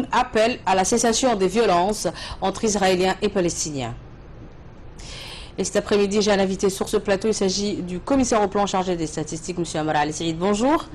Moon appelle à la cessation des violences entre Israéliens et Palestiniens. Et cet après-midi, j'ai un invité sur ce plateau. Il s'agit du commissaire au plan chargé des statistiques, M. Amar Ali-Saïd. Bonjour. Bonjour.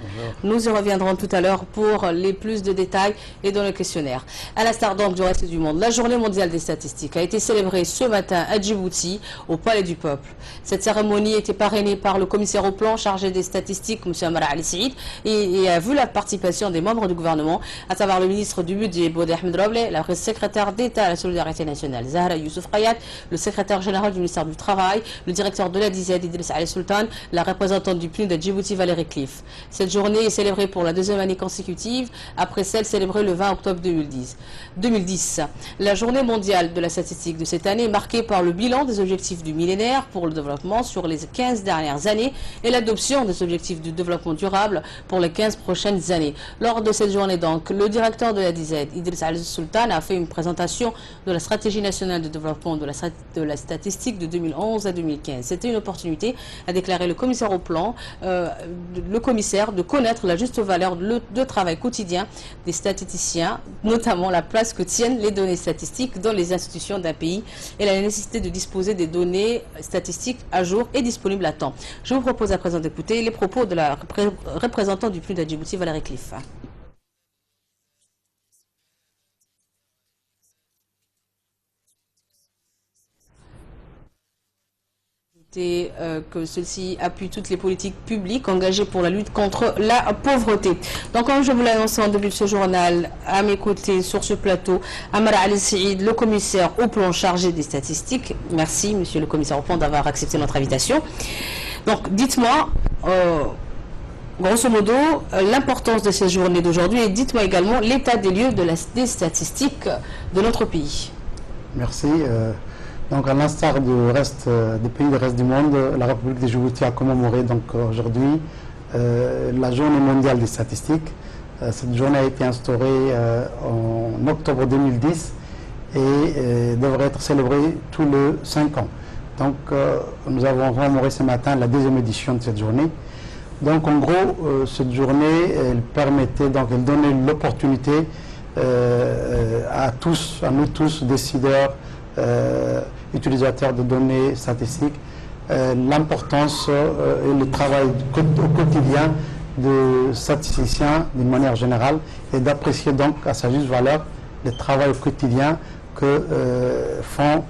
Nous y reviendrons tout à l'heure pour les plus de détails et dans le questionnaire. À l'instar donc du reste du monde, la journée mondiale des statistiques a été célébrée ce matin à Djibouti, au Palais du Peuple. Cette cérémonie était parrainée par le commissaire au plan chargé des statistiques, M. Amar Ali-Saïd, et a vu la participation des membres du gouvernement, à savoir le ministre du Budget, Bouhaddi Ahmed Roble, la secrétaire d'État à la Solidarité nationale, Zahra Youssouf Khayat, le secrétaire général du ministère du Travail, le directeur de la DIZ, Idriss Ali Sultan, la représentante du PNUD de Djibouti, Valérie Cliff. Cette journée est célébrée pour la deuxième année consécutive, après celle célébrée le 20 octobre 2010. La journée mondiale de la statistique de cette année est marquée par le bilan des objectifs du millénaire pour le développement sur les 15 dernières années et l'adoption des objectifs du développement durable pour les 15 prochaines années. Lors de cette journée donc, le directeur de la DIZ, Idriss Ali Sultan, a fait une présentation de la stratégie nationale de développement de la statistique de 2011 à 2015. C'était une opportunité, a déclaré le commissaire au plan, de connaître la juste valeur de travail quotidien des statisticiens, notamment la place que tiennent les données statistiques dans les institutions d'un pays et la nécessité de disposer des données statistiques à jour et disponibles à temps. Je vous propose à présent d'écouter les propos de la représentante du PNUD à Djibouti, Valérie Cliff. Que ceci appuie toutes les politiques publiques engagées pour la lutte contre la pauvreté. Donc, comme je vous l'ai annoncé en début de ce journal, à mes côtés sur ce plateau, Amar Ali-Saïd, le commissaire au plan chargé des statistiques. Merci, monsieur le commissaire au plan, d'avoir accepté notre invitation. Donc, dites-moi, grosso modo, l'importance de ces journées d'aujourd'hui et dites-moi également l'état des lieux des statistiques de notre pays. Merci. Donc, à l'instar du reste des pays du reste du monde, la République de Djibouti a commémoré donc aujourd'hui la Journée mondiale des statistiques. Cette journée a été instaurée en octobre 2010 et devrait être célébrée tous les 5 ans. Donc, nous avons commémoré ce matin la deuxième édition de cette journée. Donc, en gros, cette journée, elle donnait l'opportunité à nous tous, décideurs, utilisateurs de données statistiques, l'importance et le travail au quotidien de statisticiens d'une manière générale et d'apprécier donc à sa juste valeur le travail au quotidien que font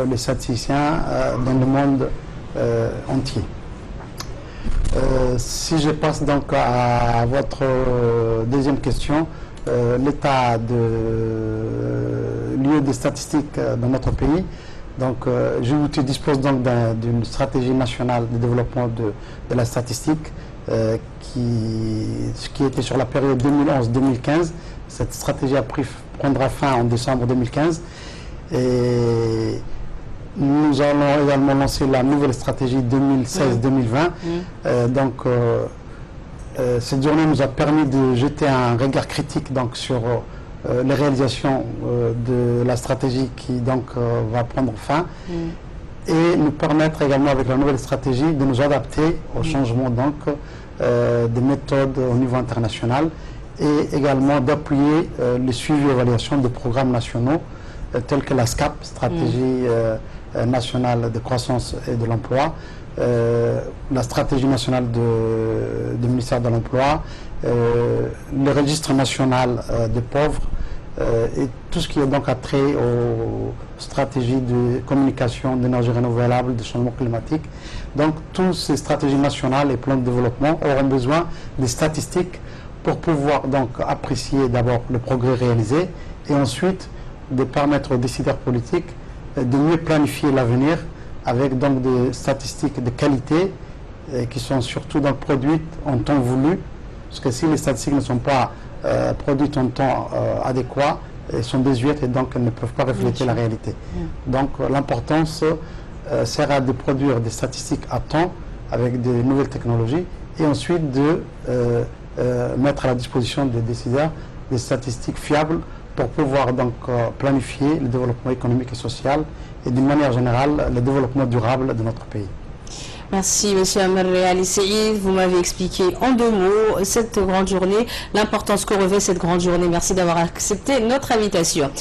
les statisticiens dans le monde entier. Si je passe donc à votre deuxième question, l'état de lieu des statistiques dans notre pays. Donc, Djibouti dispose donc d'une stratégie nationale de développement de la statistique qui était sur la période 2011-2015. Cette stratégie prendra fin en décembre 2015. Et nous allons également lancer la nouvelle stratégie 2016-2020. Cette journée nous a permis de jeter un regard critique donc, sur les réalisations de la stratégie qui donc va prendre fin et nous permettre également avec la nouvelle stratégie de nous adapter au changement donc des méthodes au niveau international et également d'appuyer le suivi et évaluation des programmes nationaux tels que la SCAP, stratégie nationale de croissance et de l'emploi, la stratégie nationale du ministère de l'Emploi, le registre national des pauvres et tout ce qui est donc attrait aux stratégies de communication d'énergie renouvelable, de changement climatique. Donc toutes ces stratégies nationales et plans de développement auront besoin des statistiques pour pouvoir donc apprécier d'abord le progrès réalisé et ensuite de permettre aux décideurs politiques de mieux planifier l'avenir avec donc des statistiques de qualité qui sont surtout donc produites en temps voulu, parce que si les statistiques ne sont pas produites en temps adéquat, elles sont désuètes et donc elles ne peuvent pas refléter la réalité. Donc l'importance sera de produire des statistiques à temps avec des nouvelles technologies et ensuite de mettre à la disposition des décideurs des statistiques fiables pour pouvoir donc planifier le développement économique et social et d'une manière générale le développement durable de notre pays. Merci, monsieur Amr Ali Saïd. Vous m'avez expliqué en 2 mots cette grande journée, l'importance que revêt cette grande journée. Merci d'avoir accepté notre invitation.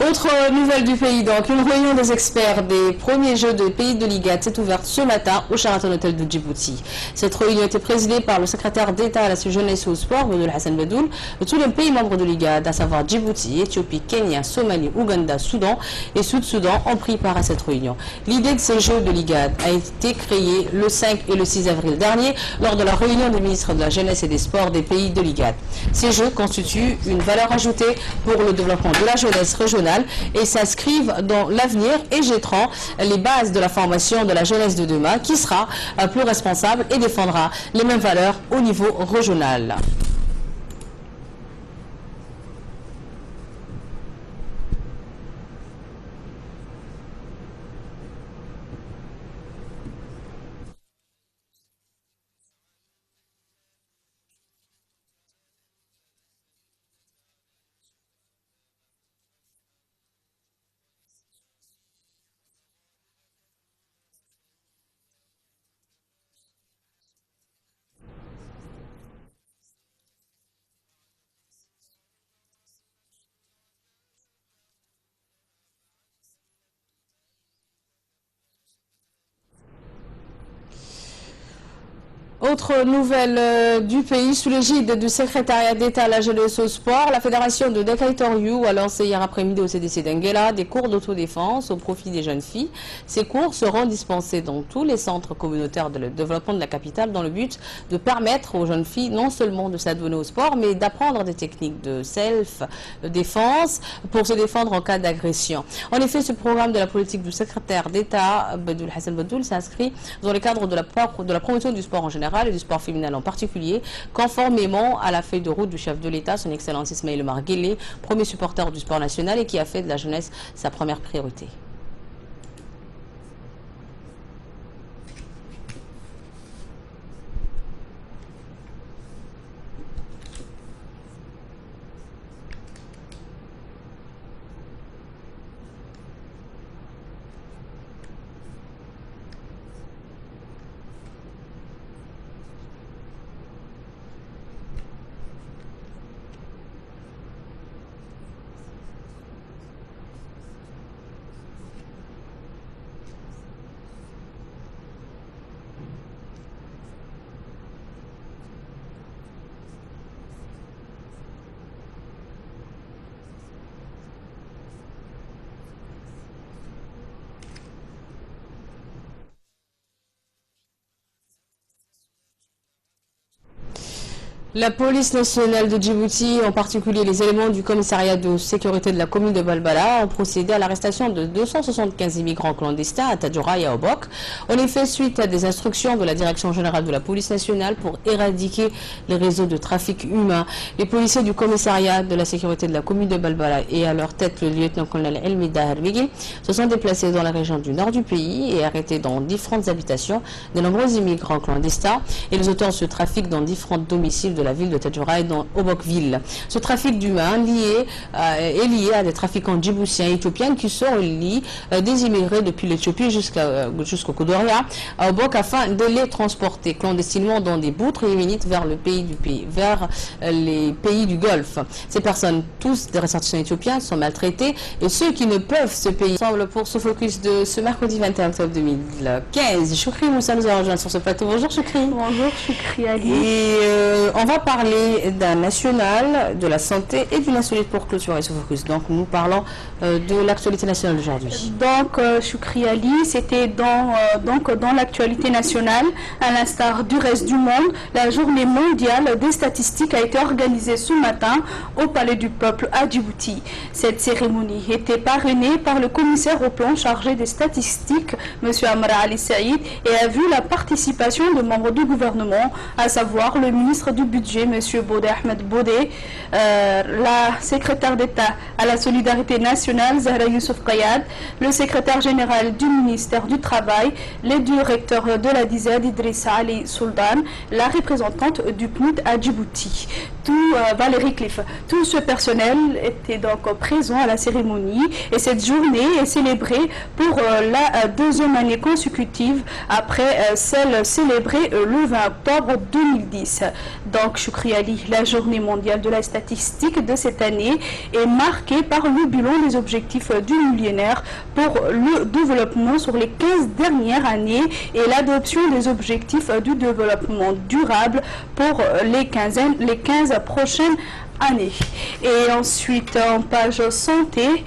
Autre nouvelle du pays, donc, une réunion des experts des premiers Jeux de pays de l'IGAD s'est ouverte ce matin au Sheraton Hotel de Djibouti. Cette réunion a été présidée par le secrétaire d'État à la jeunesse et au sport, Bodoul Hassan Badoul, de tous les pays membres de l'IGAD, à savoir Djibouti, Éthiopie, Kenya, Somalie, Ouganda, Soudan et Sud-Soudan, ont pris part à cette réunion. L'idée de ces Jeux de l'IGAD a été créée le 5 et le 6 avril dernier lors de la réunion des ministres de la jeunesse et des sports des pays de l'IGAD. Ces Jeux constituent une valeur ajoutée pour le développement de la jeunesse régionale et s'inscrivent dans l'avenir et jetteront les bases de la formation de la jeunesse de demain qui sera plus responsable et défendra les mêmes valeurs au niveau régional. Autre nouvelle du pays, sous l'égide du secrétariat d'État à la jeunesse au sport, la fédération de Dekaitoriu a lancé hier après-midi au CDC d'Anguela des cours d'autodéfense au profit des jeunes filles. Ces cours seront dispensés dans tous les centres communautaires de développement de la capitale dans le but de permettre aux jeunes filles non seulement de s'adonner au sport, mais d'apprendre des techniques de self-défense pour se défendre en cas d'agression. En effet, ce programme de la politique du secrétaire d'État, Bodoul Hassan Badoul, s'inscrit dans le cadre de la promotion du sport en général et du sport féminin en particulier, conformément à la feuille de route du chef de l'État, son Excellence Ismaël Omar Guelleh, premier supporter du sport national et qui a fait de la jeunesse sa première priorité. La police nationale de Djibouti, en particulier les éléments du commissariat de sécurité de la commune de Balbala, ont procédé à l'arrestation de 275 immigrants clandestins à Tadjoura et à Obok. En effet, suite à des instructions de la Direction générale de la police nationale pour éradiquer les réseaux de trafic humain, les policiers du commissariat de la sécurité de la commune de Balbala et à leur tête le lieutenant-colonel Elmida Herbigui se sont déplacés dans la région du nord du pays et arrêtés dans différentes habitations de nombreux immigrants clandestins et les auteurs de ce trafic dans différents domiciles de la ville de Tadjoura et dans Obokville. Ce trafic d'humains est lié à des trafiquants djiboutiens et éthiopiens qui sont liés des immigrés depuis l'Éthiopie jusqu'au Kodoria à Obok afin de les transporter clandestinement dans des boutres yéménites vers les pays du Golfe. Ces personnes, tous des ressortissants éthiopiens, sont maltraités et ceux qui ne peuvent se payer ensemble pour ce focus de ce mercredi 21 octobre 2015. Choukri Moussa nous a rejoint sur ce plateau. Bonjour Choukri. Bonjour Choukri Ali. Et on va parler d'un national, de la santé et d'une insolite pour clôturer ce focus. Donc nous parlons de l'actualité nationale d'aujourd'hui. Donc Choukri Ali, c'était dans l'actualité nationale, à l'instar du reste du monde, la journée mondiale des statistiques a été organisée ce matin au Palais du Peuple à Djibouti. Cette cérémonie était parrainée par le commissaire au plan chargé des statistiques, M. Amr Ali Saïd, et a vu la participation de membres du gouvernement, à savoir le ministre du budget, M. Bodé Ahmed Bodé, la secrétaire d'État à la solidarité nationale, Zahra Youssouf Qayad, le secrétaire général du ministère du Travail, le directeur de la DIZAD, Idriss Ali Sultan, la représentante du PNUD à Djibouti. Valérie Cliff. Tout ce personnel était donc présent à la cérémonie et cette journée est célébrée pour la deuxième année consécutive après celle célébrée le 20 octobre 2010. Donc, Choukri Ali, la journée mondiale de la statistique de cette année est marquée par le bilan des objectifs du millénaire pour le développement sur les 15 dernières années et l'adoption des objectifs du développement durable pour les 15 prochaines années. Et ensuite, en page santé,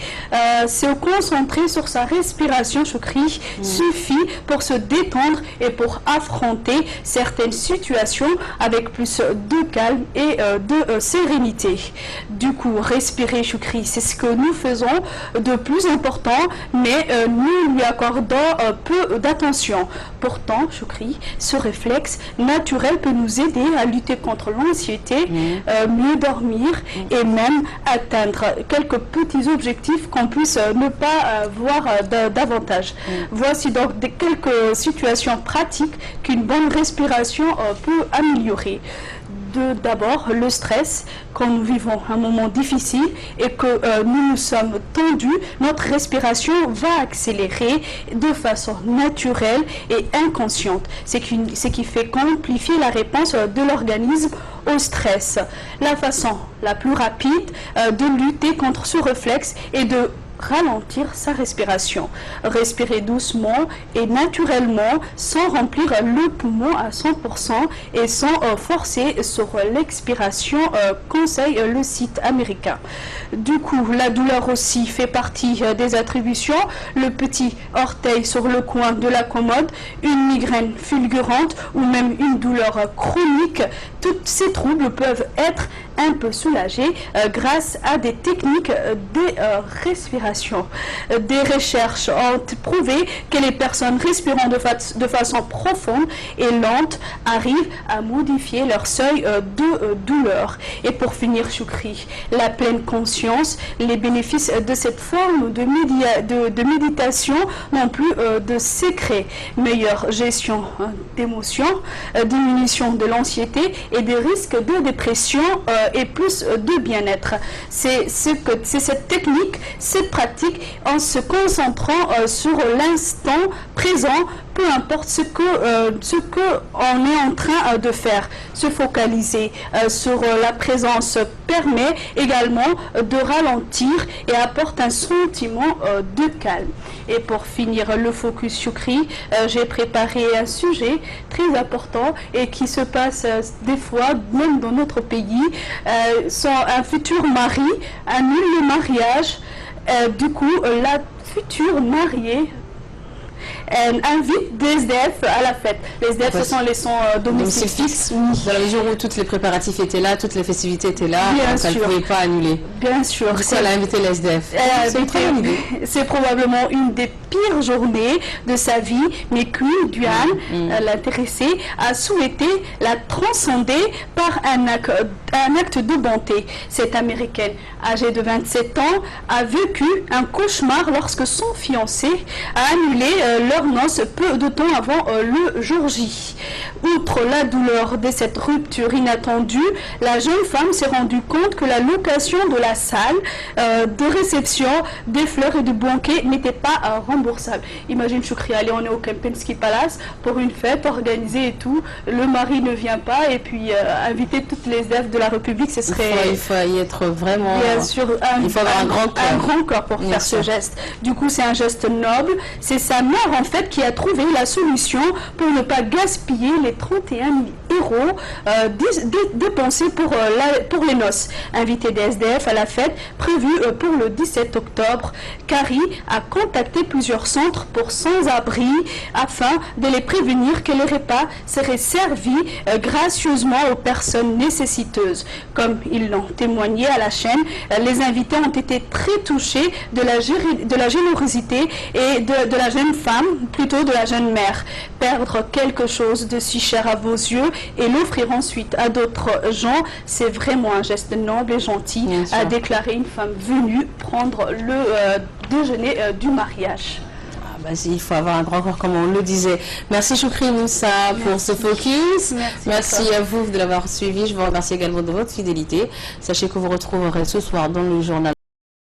se concentrer sur sa respiration, Choukri, suffit pour se détendre et pour affronter certaines situations avec plus de calme et de sérénité. Du coup, respirer, Choukri, c'est ce que nous faisons de plus important, mais nous lui accordons peu d'attention. Pourtant, Choukri, ce réflexe naturel peut nous aider à lutter contre l'anxiété, mieux dormir et même atteindre quelques petits objectifs qu'on puisse ne pas voir davantage. Voici donc quelques situations pratiques qu'une bonne respiration peut améliorer. D'abord, le stress, quand nous vivons un moment difficile et que nous sommes tendus, notre respiration va accélérer de façon naturelle et inconsciente, ce qui fait amplifier la réponse de l'organisme au stress. La façon la plus rapide de lutter contre ce réflexe est de ralentir sa respiration. Respirer doucement et naturellement sans remplir le poumon à 100% et sans forcer sur l'expiration, conseille le site américain. Du coup, la douleur aussi fait partie des attributions. Le petit orteil sur le coin de la commode, une migraine fulgurante ou même une douleur chronique, tous ces troubles peuvent être un peu soulagés grâce à des techniques de respiration. Des recherches ont prouvé que les personnes respirant de façon profonde et lente arrivent à modifier leur seuil de douleur. Et pour finir, Choukri, la pleine conscience, les bénéfices de cette forme de méditation n'ont plus de secret. Meilleure gestion d'émotions, diminution de l'anxiété et des risques de dépression et plus de bien-être. C'est cette technique, cette pratique, en se concentrant sur l'instant présent, peu importe ce que on est en train de faire. Se focaliser sur la présence permet également de ralentir et apporte un sentiment de calme. Et pour finir le focus Choukri, j'ai préparé un sujet très important et qui se passe des fois même dans notre pays. Un futur mari annule le mariage. Du coup, la future mariée invite des SDF à la fête. Les SDF, ce sont les sons domiciles fixes. Dans la mesure où tous les préparatifs étaient là, toutes les festivités étaient là, elle ne pouvait pas annuler. Bien sûr. Elle a invité les SDF. C'est probablement une des pires journées de sa vie, mais Queen Duan, l'intéressée, a souhaité la transcender par un acte de bonté. Cette Américaine, âgée de 27 ans, a vécu un cauchemar lorsque son fiancé a annulé leur noces peu de temps avant le jour J. Outre la douleur de cette rupture inattendue, la jeune femme s'est rendue compte que la location de la salle de réception, des fleurs et du banquet n'était pas remboursable. Imagine Choukri Ali, on est au Kempinski Palace pour une fête organisée et tout, le mari ne vient pas et puis inviter toutes les SDF de la République, ce serait... Il faut y être vraiment... Bien sûr, il faut avoir un grand cœur pour faire ce geste. Du coup, c'est un geste noble. C'est sa mère en fait qui a trouvé la solution pour ne pas gaspiller les 31 000 € dépensés pour les noces. Invité des SDF à la fête prévue pour le 17 octobre, Carrie a contacté plusieurs centres pour sans-abri afin de les prévenir que les repas seraient servis gracieusement aux personnes nécessiteuses. Comme ils l'ont témoigné à la chaîne, les invités ont été très touchés de la générosité et de la jeune femme, plutôt de la jeune mère. Perdre quelque chose de si cher à vos yeux et l'offrir ensuite à d'autres gens, c'est vraiment un geste noble et gentil, a déclaré une femme venue prendre le déjeuner du mariage. il faut avoir un grand corps, comme on le disait. Merci Choukri Moussa pour ce focus. Merci à vous de l'avoir suivi. Je vous remercie également de votre fidélité. Sachez que vous retrouverez ce soir dans le journal